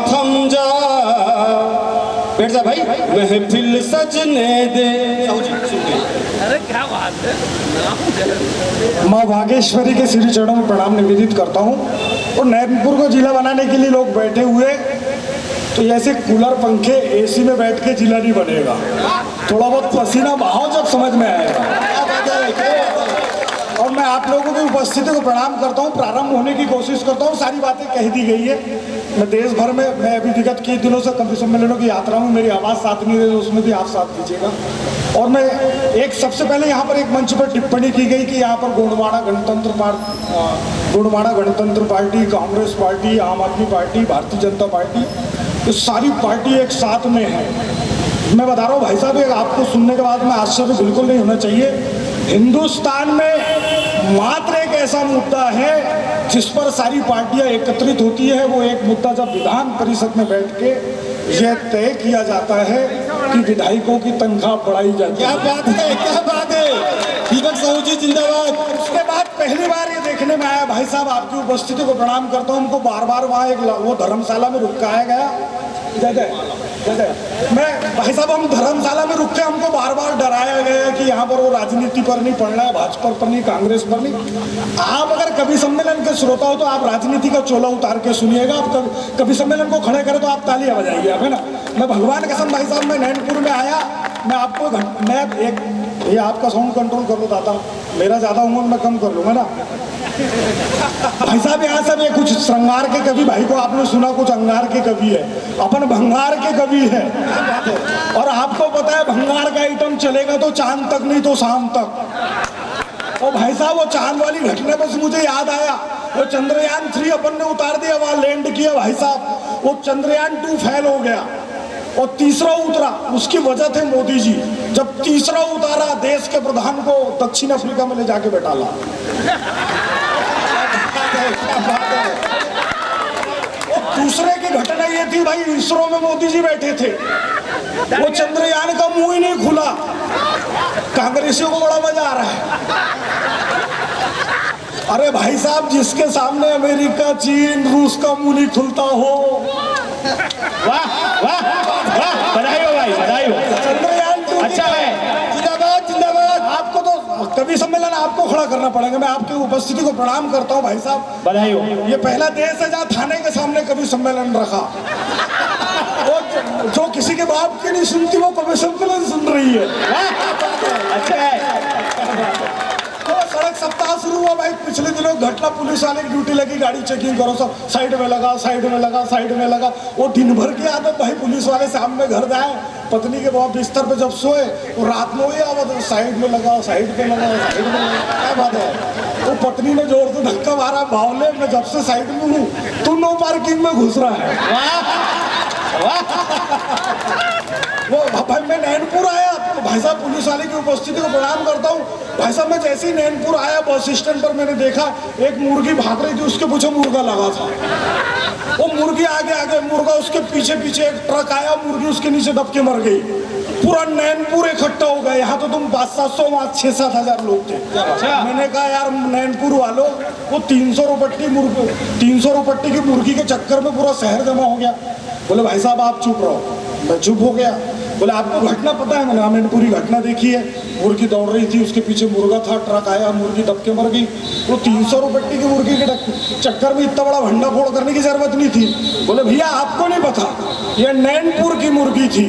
थम जा, बैठ जा भाई, महफिल सजने दे। अरे क्या बात है। माँ बागेश्वरी के श्री चरणों में प्रणाम निवेदित करता हूँ। और नैनपुर को जिला बनाने के लिए लोग बैठे हुए, तो ऐसे कूलर पंखे एसी में बैठ के जिला नहीं बनेगा। थोड़ा बहुत पसीना बहाओ, जब समझ में आएगा। और मैं आप लोगों की उपस्थिति को प्रणाम करता हूँ, प्रारंभ होने की कोशिश करता हूँ। सारी बातें कह दी गई है। मैं देश भर में, मैं अभी विगत कई दिनों से कवि सम्मेलनों की यात्रा में, मेरी आवाज़ साथ नहीं दे रही, उसमें भी आप साथ दीजिएगा। और मैं एक सबसे पहले यहाँ पर एक मंच पर टिप्पणी की गई कि यहाँ पर गोंडवाना गणतंत्र पार्टी, कांग्रेस पार्टी, आम आदमी पार्टी, भारतीय जनता पार्टी, ये सारी पार्टी एक साथ में है। मैं बता रहा हूँ भाई साहब, आपको सुनने के बाद में आश्चर्य बिल्कुल नहीं होना चाहिए। हिंदुस्तान में मात्र एक ऐसा मुद्दा है जिस पर सारी पार्टियां एकत्रित होती है। वो एक मुद्दा जब विधान परिषद में बैठ के यह तय किया जाता है कि विधायकों की तनख्वाह बढ़ाई जाती है। क्या बात है, क्या बात है। दीपक साहू जी जिंदाबाद। उसके बाद पहली बार ये देखने में आया, भाई साहब आपकी उपस्थिति को प्रणाम करता हूँ। हमको बार बार वहाँ एक वो धर्मशाला में रुकाया गया। मैं भाई साहब, हम धर्मशाला में रुके, हमको बार बार डराया गया कि यहाँ पर वो राजनीति पर नहीं पढ़ना है, भाजपा पर नहीं, कांग्रेस पर नहीं। आप अगर कवि सम्मेलन के श्रोता हो तो आप राजनीति का चोला उतार के सुनिएगा। आप कवि सम्मेलन को खड़े करें तो आप तालियां बजाइए, आप है ना। मैं भगवान कसम भाई साहब, मैं नैनपुर में आया, मैं आपको ये आपका साउंड कंट्रोल कर लो दाता, मेरा ज़्यादा उम्र मैं कम कर लूँगा ना। भाई साहब यहाँ सब ये कुछ श्रृंगार के कवि, भाई को आपने सुना कुछ अंगार के कवि है, अपन भंगार के कवि है। और आपको पता है भंगार का आइटम चलेगा तो चांद तक, नहीं तो शाम तक। और भाई साहब वो चांद वाली घटना बस मुझे याद आया, वो चंद्रयान 3 अपन ने उतार दिया, वहाँ लैंड किया भाई साहब, वो चंद्रयान 2 फेल हो गया और तीसरा उतरा। उसकी वजह थे मोदी जी। जब तीसरा उतारा, देश के प्रधान को दक्षिण अफ्रीका में ले जाके बैठाला। दूसरे की घटना ये थी भाई, इसरो में मोदी जी बैठे थे, वो चंद्रयान का मुंह ही नहीं खुला। कांग्रेसियों को बड़ा मजा आ रहा है। अरे भाई साहब, जिसके सामने अमेरिका, चीन, रूस का मुंह नहीं खुलता हो, वाह वाह वाह, बधाई हो भाई, बधाई हो। चंद्रयान 2 अच्छा है, जिंदाबाद जिंदाबाद। आपको तो कवि सम्मेलन आपको खड़ा करना पड़ेगा। मैं आपकी उपस्थिति को प्रणाम करता हूँ भाई साहब, बधाई हो। ये पहला देश है जहाँ थाने के सामने कवि सम्मेलन रखा। वो जो किसी के बाप की नहीं सुनती, वो कवि सम्मेलन सुन रही है। अच्छा है। तो सड़क सप्ताह शुरू हुआ भाई, पिछले दिनों घटना, पुलिस वाले की ड्यूटी लगी, गाड़ी चेकिंग करो, सब साइड में लगा, साइड में लगा, साइड में लगा। वो दिन भर की आदत भाई, पुलिस वाले सामने घर जाए, पत्नी के बहुत बिस्तर पे जब सोए, वो रात में वही आवाज, साइड में लगा, साइड पे लगा, साइड में लगा। क्या बात है। वो पत्नी ने जोर से धक्का मारा, बावले मैं जब से साइड में हूँ तू नो पार्किंग में घुस रहा है। वो भाई मैं नैनपुर आया तो भाई साहब पुलिस वाले की उपस्थिति को प्रणाम करता हूँ। भाई साहब मैं जैसे ही नैनपुर आया, बस स्टैंड पर मैंने देखा एक मुर्गी भाग रही थी, उसके पीछे मुर्गा लगा था। वो मुर्गी आगे आगे, मुर्गा उसके पीछे पीछे। एक ट्रक आया, मुर्गी उसके नीचे दब के मर गई। पूरा नैनपुर इकट्ठा हो गया। यहाँ तो तुम 500-700, वहाँ 6-7 हजार लोग थे। मैंने कहा यार नैनपुर वालों, वो 300 रुपट्टी की मुर्गी के चक्कर में पूरा शहर जमा हो गया। बोले भाई साहब आप चुप रहो। मैं चुप हो गया। बोले आपको घटना पता है? मैंने मैंने पूरी घटना देखी है। मुर्गी दौड़ रही थी, उसके पीछे मुर्गा था, ट्रक आया, मुर्गी दब के मर गई। वो 300 रुपट्टी की मुर्गी के चक्कर में इतना बड़ा भंडा फोड़ करने की जरूरत नहीं थी। बोले भैया आपको नहीं पता, ये नैनपुर की मुर्गी थी।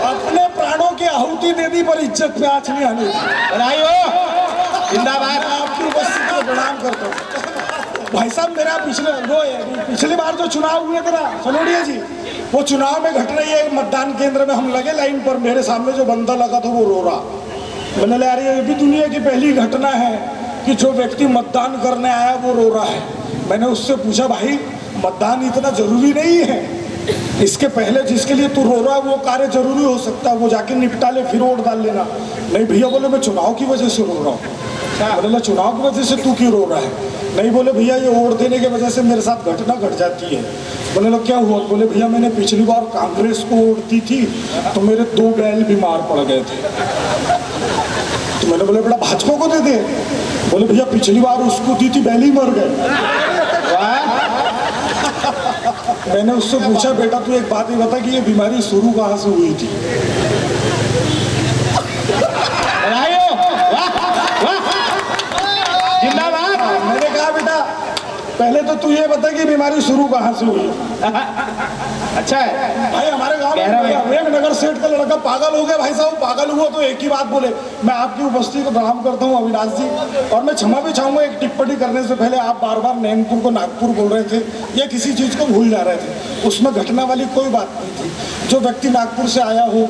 अपने प्राणों की आहुति दे दी पर इज्जत पे आँच नहीं आनी। बधाई हो, जिंदाबाद। आपकी उपस्थिति को प्रणाम करता हूँ। भाई साहब मेरा पिछली बार जो चुनाव हुए थे ना सनोडिया जी, वो चुनाव में घट रही है। मतदान केंद्र में हम लगे लाइन पर, मेरे सामने जो बंदा लगा था वो रो रहा। मैंने यार ये भी दुनिया की पहली घटना है कि जो व्यक्ति मतदान करने आया वो रो रहा है। मैंने उससे पूछा भाई मतदान इतना जरूरी नहीं है, इसके पहले जिसके लिए तू रो रहा है वो कार्य जरूरी हो सकता है, वो जाके निपटा ले फिर वोट डाल लेना। नहीं भैया, बोले मैं चुनाव की वजह से रो रहा हूँ। बोले चुनाव की वजह से तू क्यों रो रहा है? नहीं बोले भैया ये वोट देने की वजह से मेरे साथ घटना घट जाती है। बोले लोग क्या हुआ? बोले भैया मैंने पिछली बार कांग्रेस को वोट दी थी तो मेरे 2 बैल बीमार पड़ गए थे। तो मैंने बोले बेटा भाजपा को दे दे। बोले भैया पिछली बार उसको दी थी बैली मर गए। मैंने उससे पूछा बेटा तू एक बात ही बता कि ये बीमारी शुरू कहाँ से हुई थी? बधाई हो, वाह वाह, जिंदाबाद। मैंने कहा बेटा पहले तो तू ये बता कि बीमारी शुरू कहाँ से हुई? अच्छा है भाई हमारे गांव कह रहा में एक नगर सेठ का लड़का पागल हो गया। भाई साहब पागल हुआ तो एक ही बात बोले, मैं आपकी उपस्थिति को प्रणाम करता हूँ अविनाश जी, और मैं क्षमा भी चाहूंगा एक टिप्पणी करने से पहले। आप बार बार नैनपुर को नागपुर बोल रहे थे या किसी चीज को भूल जा रहे थे, उसमें घटना वाली कोई बात नहीं थी। जो व्यक्ति नागपुर से आया हो,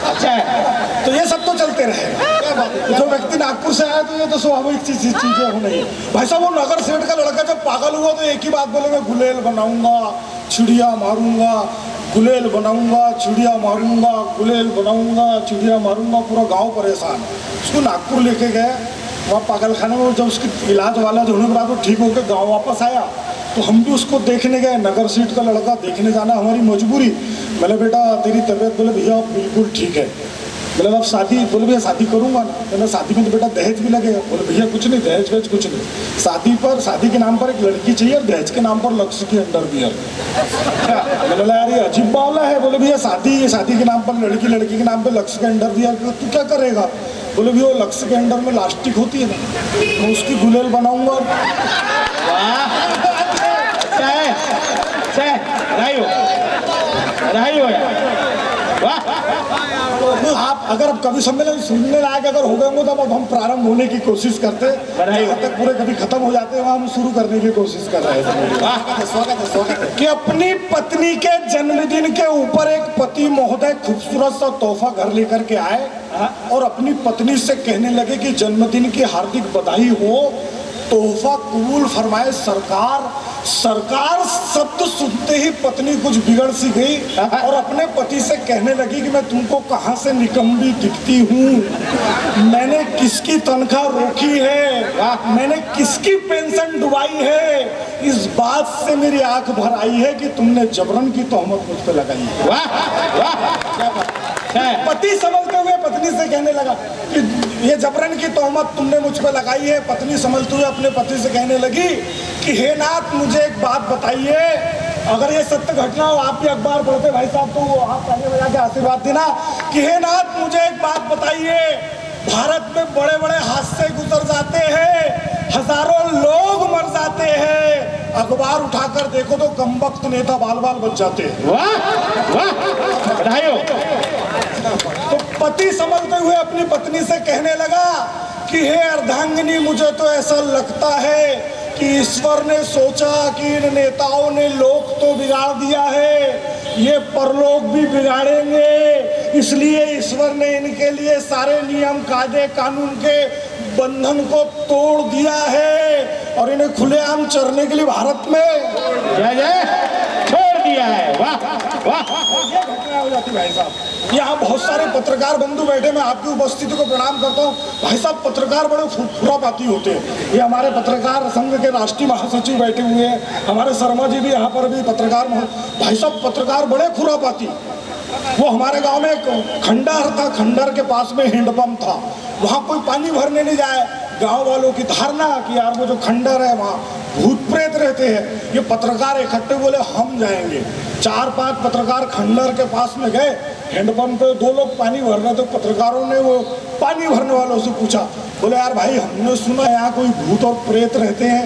अच्छा है, तो ये सब तो चलते रहे। जो व्यक्ति नागपुर से आया तो ये तो स्वाभाविक चीजें हो नहीं। भाई साहब वो नगर सेठ का लड़का जब पागल हुआ तो एक ही बात बोले, मैं गुलेल बनाऊंगा चिड़िया मारूंगा, गुलेल बनाऊंगा चिड़िया मारूंगा, गुलेल बनाऊंगा चिड़िया मारूंगा। पूरा गांव परेशान। उसको नागपुर लेके गए, वहाँ पागल खाने में जब उसकी इलाज वाला होने के बाद वो ठीक होकर गाँव वापस आया तो हम भी उसको देखने गए। नगर सीट का लड़का देखने जाना हमारी मजबूरी। बोले बेटा तेरी तबीयत? बोले भैया बिल्कुल ठीक है। बोले अब शादी? बोले भैया शादी करूंगा ना। बोले शादी में तो बेटा दहेज भी लगेगा। बोले भैया कुछ नहीं, दहेज वेज कुछ नहीं, शादी के नाम पर एक लड़की चाहिए और दहेज के नाम पर लक्ष्य की अंडरवियर। बोले यार ये अजीब बावला है। बोले भैया शादी के नाम पर लड़की के नाम पर लक्ष्य के अंडरवियर, तू क्या करेगा? बोले भैया वो लक्ष्य के अंडर में लास्टिक होती है ना, मैं उसकी गुलेल बनाऊंगा। तो आप अगर अब कभी सम्मेलन सुनने लायक अगर हो गए तो अब हम प्रारंभ होने की कोशिश करते, जहाँ तक पूरे कभी खत्म हो जाते हैं वहाँ हम शुरू करने की कोशिश कर रहे हैं। स्वागत है कि अपनी पत्नी के जन्मदिन के ऊपर एक पति महोदय खूबसूरत सा तोहफा घर लेकर के आए और अपनी पत्नी से कहने लगे कि जन्मदिन की हार्दिक बधाई हो। तोहफा कबूल फरमाए सरकार। सरकार शब्द सुनते ही पत्नी कुछ बिगड़ सी गई और अपने पति से कहने लगी कि मैं तुमको कहाँ से निकम्मी दिखती हूँ, मैंने किसकी तनख्वाह रोकी है, मैंने किसकी पेंशन डुबाई है, इस बात से मेरी आंख भर आई है कि तुमने जबरन की तोहमत मुझ पे लगाई है। वाह वाह, पति समझते हुए पत्नी से कहने लगा कि ये जबरन की तोहमत तुमने मुझ पे लगाई है। पत्नी समझते हुए अपने पति से कहने लगी कि हे नाथ मुझे एक बात बताइए, अगर ये सत्य घटना हो, आप भी अखबार पढ़ते भाई साहब तो आप पहले बजा के आशीर्वाद देना कि हे नाथ मुझे एक बात बताइए, भारत में बड़े बड़े हादसे गुजर जाते हैं, हजारों लोग मर जाते हैं, अखबार उठाकर देखो तो कमबख्त नेता बाल बाल बच जाते हैं। वाह वाह, बधाई हो। तो पति समझते हुए अपनी पत्नी से कहने लगा कि हे अर्धांगिनी मुझे तो ऐसा लगता है कि ईश्वर ने सोचा कि इन नेताओं ने लोक तो बिगाड़ दिया है, ये परलोक भी बिगाड़ेंगे, इसलिए ईश्वर ने इनके लिए सारे नियम कायदे कानून के बंधन को तोड़ दिया है और इन्हें खुलेआम चरने के लिए भारत में जय छोड़ दिया है। वाह वाह, ये घटना हो जाती भाई साहब। यहाँ बहुत सारे पत्रकार बंधु बैठे, मैं आपकी उपस्थिति को प्रणाम करता हूँ। भाई साहब पत्रकार बड़े खुरापाती होते हैं। ये हमारे पत्रकार संघ के राष्ट्रीय महासचिव बैठे हुए हैं, हमारे शर्मा जी भी यहाँ पर भी पत्रकार। भाई साहब पत्रकार बड़े खुरापाती। वो हमारे गांव में एक खंडर था, खंडर के पास में हैंडपंप था, वहाँ कोई पानी भरने नहीं जाए। गांव वालों की धारणा कि यार वो जो खंडर है वहाँ भूत प्रेत रहते हैं। ये पत्रकार इकट्ठे बोले हम जाएंगे। 4-5 पत्रकार खंडर के पास में गए, हैंडपंप पे 2 लोग पानी भर रहे थे। पत्रकारों ने वो पानी भरने वालों से पूछा, बोले यार भाई हमने सुना यहाँ कोई भूत और प्रेत रहते हैं।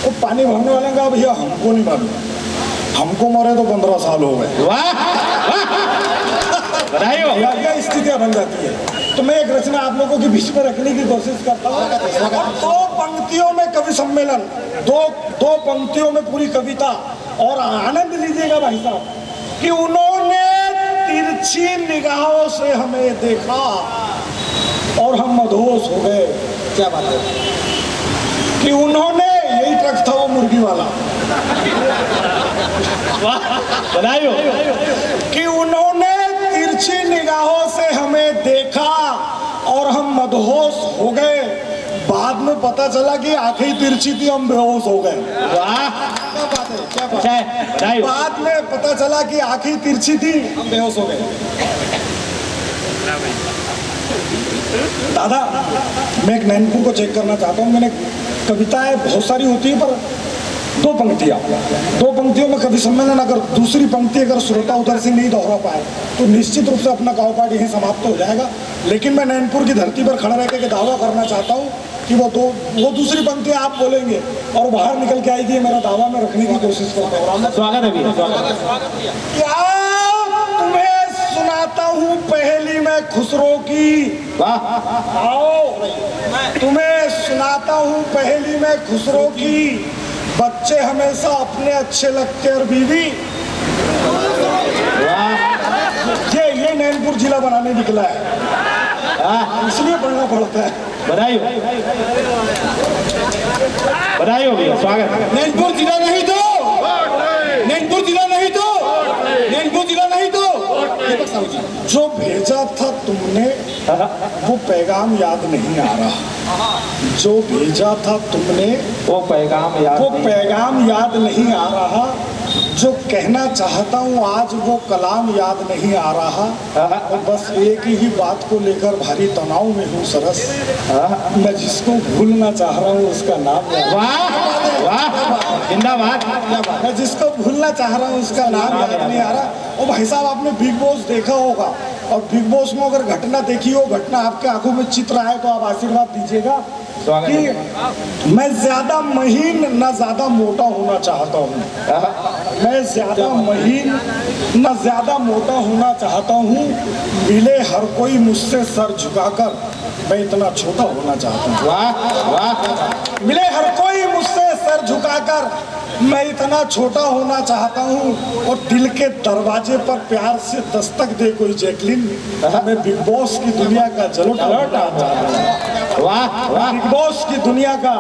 वो पानी भरने वाले ने कहा भैया हमको नहीं मालूम, हमको मरे तो 15 साल हो गए। बधाई हो। यह स्थितियाँ बन जाती है। तो मैं एक रचना आप लोगों के बीच में रखने की कोशिश करता हूँ। 2 पंक्तियों में कवि सम्मेलन, दो पंक्तियों में पूरी कविता, और आनंद लीजिएगा भाई साहब कि उन्होंने तिरछी निगाहों से हमें देखा और हम मदहोश हो गए। क्या बात है कि उन्होंने, यही ट्रक था वो मुर्गी वाला, बधाई हो। कि उन्होंने तिरछी निगाहों से हमें देखा और हम मदहोश हो गए। बाद में पता चला कि आंखें ही तिरछी थी, हम बेहोश हो गए। वाह, क्या बात है, क्या बात अच्छा है, बधाई हो। बाद में पता चला कि आंखें तिरछी थी, हम बेहोश हो गए। दादा मैं एक नैनपुर को चेक करना चाहता हूँ। मैंने कविताएं बहुत सारी होती है, पर दो पंक्तियों में कवि सम्मेलन, अगर दूसरी पंक्ति अगर श्रोता उधर से नहीं दोहरा पाए तो निश्चित रूप से अपना गाँव पाठ यहीं समाप्त हो जाएगा। लेकिन मैं नैनपुर की धरती पर खड़ा रहकर के दावा करना चाहता हूँ कि वो दूसरी पंक्ति आप बोलेंगे और बाहर निकल के आएगी, मेरा दावा मैं रखने की कोशिश करता हूँ। स्वागत है भैया, स्वागत है। क्या तुम्हें सुनाता हूँ पहेली में खुसरो की। वाह, आओ तुम्हें सुनाता हूँ पहेली में खुसरो की। बच्चे हमेशा अपने अच्छे लगते और बीवी। ये नैनपुर जिला बनाने निकला है, इसलिए पढ़ना पड़ता है। बधाई हो, बधाई हो भैया, स्वागत है। नैनपुर जिला नहीं तो, नैनपुर जिला नहीं तो, नैनपुर जिला नहीं तो। दीपक साहू जी, जो भेजा था तुमने वो पैगाम याद नहीं आ रहा। जो भेजा था तुमने वो पैगाम याद वो नहीं। पैगाम याद नहीं आ रहा। जो कहना चाहता हूँ आज वो कलाम याद नहीं आ रहा। और बस एक ही बात को लेकर भारी तनाव में हूँ सरस। मैं जिसको भूलना चाह रहा हूँ उसका नाम याद। वाह वाह, जिंदाबाद। मैं जिसको भूलना चाह रहा हूँ उसका नाम याद नहीं आ रहा। और भाई साहब आपने बिग बॉस देखा होगा, और बिग बॉस में अगर घटना देखी हो, घटना आपके आंखों में चित्र आए तो आप आशीर्वाद दीजिएगा कि मैं ज्यादा महीन ना ज्यादा मोटा होना चाहता हूँ। मैं ज्यादा महीन ना ज्यादा मोटा होना चाहता हूँ। मिले हर कोई मुझसे सर झुकाकर, मैं इतना छोटा होना चाहता हूँ। वाह वाह, मिले हर कोई मुझसे सर झुकाकर, मैं इतना छोटा होना चाहता हूँ। और दिल के दरवाजे पर प्यार से दस्तक दे कोई जैकलिन, मैं बिग बॉस की दुनिया का जलोटा होना चाहता हूँ। वाह वाह, बिग बॉस की दुनिया का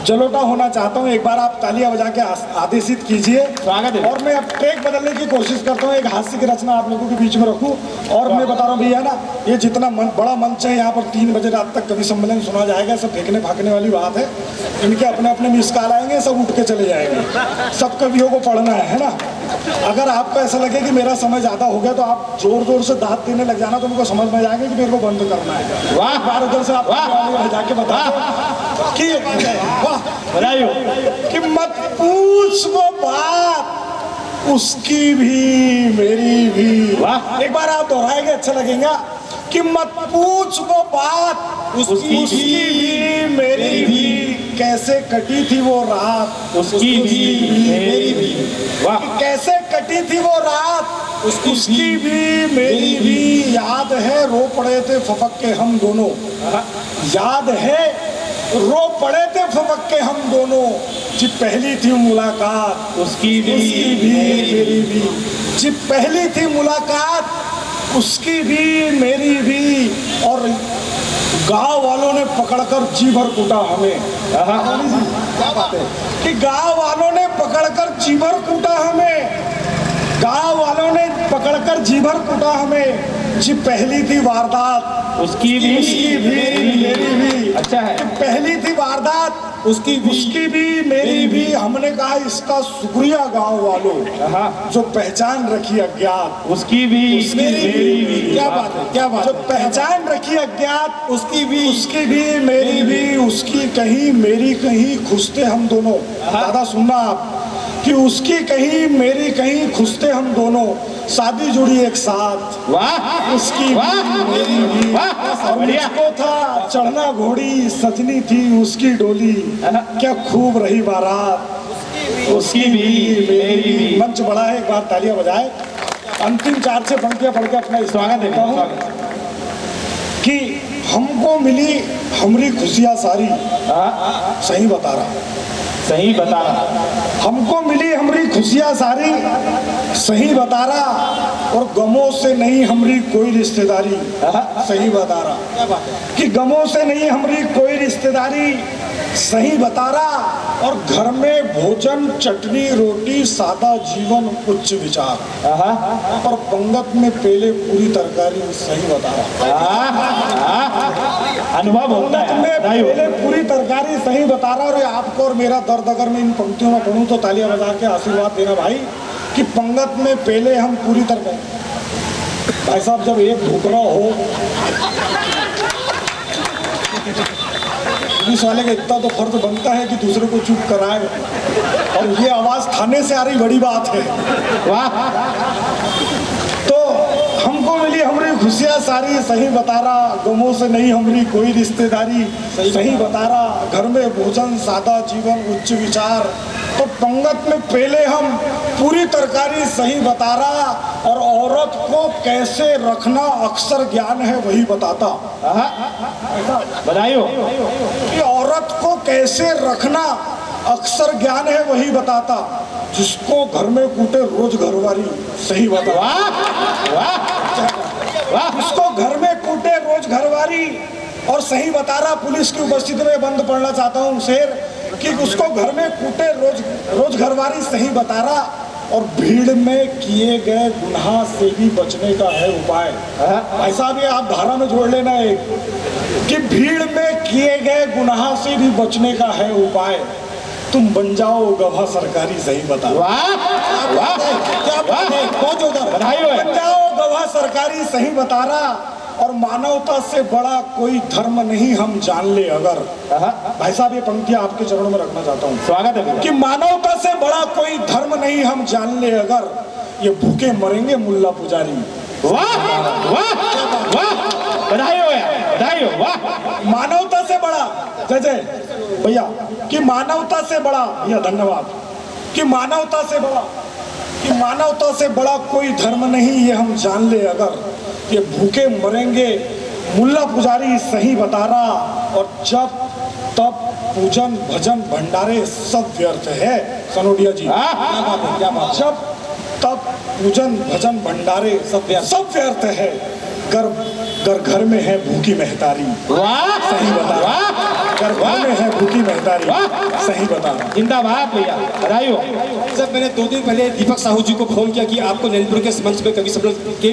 जलोटा होना चाहता हूँ। एक बार आप तालियां बजा के आदेशित कीजिए। स्वागत है। और मैं अब टेक बदलने की कोशिश करता हूँ, एक हास्य की रचना आप लोगों के बीच में रखूँ। और मैं बता रहा हूँ भैया ना, ये जितना बड़ा मंच है, यहाँ पर 3 बजे रात तक कवि सम्मेलन सुना जाएगा। सब फेंकने फाकने वाली बात है। इनके अपने अपने मिस कॉल आएंगे, सब उठ के चले जाएंगे। सब कवियों को पढ़ना है ना। अगर आपको ऐसा लगे कि मेरा समय ज़्यादा हो गया तो आप जोर जोर से दांत देने लग जाना, तो उनको समझ में जाएगा कि मेरे को बंद करना है। वाह, बार उधर से आप जाके बता कि बधाई हो। कि मत पूछ वो बात उसकी भी मेरी भी। वाह, एक बार आप दोहराएंगे अच्छा लगेगा कि मत पूछ वो बात उसकी भी मेरी भी। कैसे कटी थी वो रात उसकी भी मेरी भी। वाह, कैसे कटी थी वो रात उसकी भी मेरी भी। याद है रो पड़े थे फपक के हम दोनों। याद है रो पड़े थे फपक के हम दोनों। जी पहली थी मुलाकात उसकी भी मेरी भी। जी पहली थी मुलाकात उसकी भी मेरी भी। और गांव वालों ने पकड़कर जी भर कूटा हमें। क्या बात है कि गांव वालों ने पकड़कर जी भर कूटा हमें। गांव वालों ने पकड़कर जी भर कूटा हमें। जी पहली थी वारदात उसकी भी मेरी भी। अच्छा है। पहली थी वारदात उसकी भी मेरी भी। हमने कहा इसका शुक्रिया गांव वालों जो पहचान रखी अज्ञात उसकी भी मेरी भी। क्या बात है, क्या बात जो है। पहचान रखी अज्ञात उसकी भी मेरी भी। उसकी कहीं मेरी कहीं खुशते हम दोनों। दादा सुनना आप कि उसकी कहीं मेरी कहीं खुशते हम दोनों। शादी जुड़ी एक साथ वाह, उसकी वाह, मेरी भी। वाह, और बढ़िया। मुझको था चढ़ना घोड़ी सजनी थी उसकी डोली। क्या खूब रही बारात उसकी भी मेरी भी। मंच बड़ा है, एक बार तालियां बजाए। अंतिम 4 से पंक्तियां पढ़ के अपना स्वागत देता हूँ कि हमको मिली हमारी खुशियाँ सारी। सही बता रहा, सही बता रहा। हमको मिली हमारी खुशियाँ सारी। सही बता रहा। और गमों से नहीं हमारी कोई रिश्तेदारी। सही बता रहा। क्या बात है। कि गमों से नहीं हमारी कोई रिश्तेदारी। सही बता रहा। और घर में भोजन चटनी रोटी सादा जीवन उच्च विचार, और पंगत में पेले पूरी तरकारी सही बता रहा। अनुभव होता पंगत है में बधाई हो। पेले पूरी तरकारी सही बता रहा। और ये आपको और मेरा दर्द अगर मैं इन पंक्तियों में पढ़ूं तो तालियां बजा के आशीर्वाद देना भाई कि पंगत में पेले हम पूरी तरकारी। भाई साहब जब एक भूखरा हो पुलिस वाले का इतना तो फर्ज बनता है कि दूसरे को चुप कराए, और ये आवाज थाने से आ रही बड़ी बात है। वाह, तो हमको मिली हमारी खुशियाँ सारी सही बता रहा, गमों से नहीं हमारी कोई रिश्तेदारी सही बता रहा, घर में भोजन सादा जीवन उच्च विचार, तो पंगत में पहले हम पूरी तरकारी सही बता रहा, और औरत को कैसे रखना अक्सर ज्ञान है वही बताता। बधाई हो। कि औरत को कैसे रखना अक्सर ज्ञान है वही बताता, जिसको घर में कूटे रोज घरवारी सही बता। वाह वाह वाह, जिसको घर में कूटे रोज घरवारी और सही बता रहा। पुलिस की उपस्थिति में बंद पढ़ना चाहता हूँ शेर कि उसको घर में कूटे रोज घरवारी सही बता रहा, और भीड़ में किए गए गुनाह से भी बचने का है उपाय। ऐसा भी आप धारा में जोड़ लेना एक कि भीड़ में किए गए गुनाह से भी बचने का है उपाय, तुम बन जाओ गवाह सरकारी सही बता। वाह वाह, क्या बात है, बहुत जोरदार। बधाई हो। बन जाओ गवाह सरकारी सही बता रहा, और मानवता से बड़ा कोई धर्म नहीं हम जान ले अगर। भाई साहब ये पंक्तियां आपके चरणों में रखना चाहता हूँ। स्वागत है कि मानवता से बड़ा कोई धर्म नहीं हम जान ले अगर, ये भूखे मरेंगे मुल्ला पुजारी। वाह वाह वाह, बधाई हो यार, बधाई हो। वाह, मानवता से बड़ा जय जय भैया, कि मानवता से बड़ा भैया धन्यवाद, कि मानवता से बड़ा कोई धर्म नहीं ये हम जान ले अगर, ये भूखे मरेंगे मुल्ला पुजारी सही बता रहा, और जब तब पूजन भजन भंडारे सब व्यर्थ है। सनोडिया जी क्या बात, जब तब पूजन भजन भंडारे सब व्यर्थ है, घर में है भूखी महतारी सही बता रहा, घर में है भूखी महतारी सही बता रहा। जिंदाबाद भैया, बधाई हो। सर मैंने 2 दिन पहले दीपक साहू जी को फोन किया कि आपको नैनपुर के मंच पे कवि सम्मेलन के